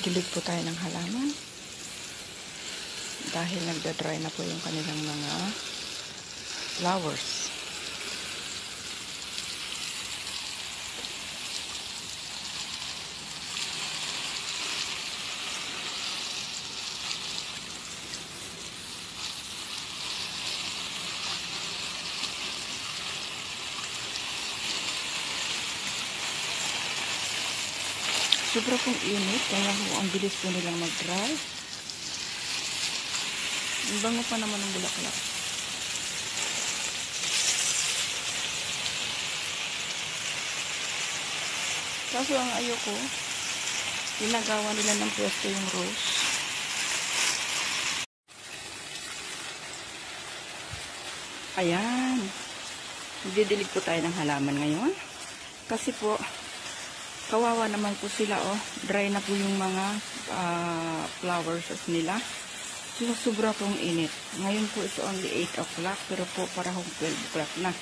Dilig po tayo ng halaman dahil nagda-dry na po yung kanilang mga flowers. Sobra pong init, kaya ang bilis po nilang mag-dry. Ang bango pa naman ng bulaklak. Kaso ang ayoko, ginagawa nila ng pwesto yung rose. Ayan. Didilig po tayo ng halaman ngayon. Kasi po, kawawa naman po sila, oh. Dry na po yung mga flowers nila. So, sobra pong init. Ngayon po is only 8 o'clock, pero po parang 12 o'clock na.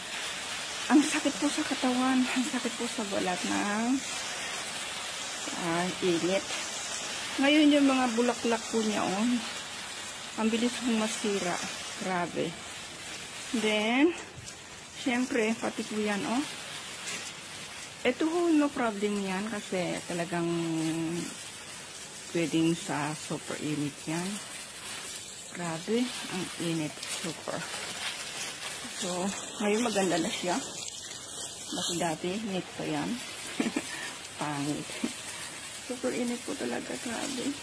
Ang sakit po sa katawan, ang sakit po sa balat ng init. Ngayon yung mga bulaklak po niya, oh. Ang bilis pong masira. Grabe. Then, syempre, pati po yan, oh. Ito ho, no problem yan kasi talagang pwedeng sa super init yan. Grabe, ang init. Super. So, ngayon maganda na siya. Bakit dati, init pa yan. Pangit. Super init po talaga, grabe.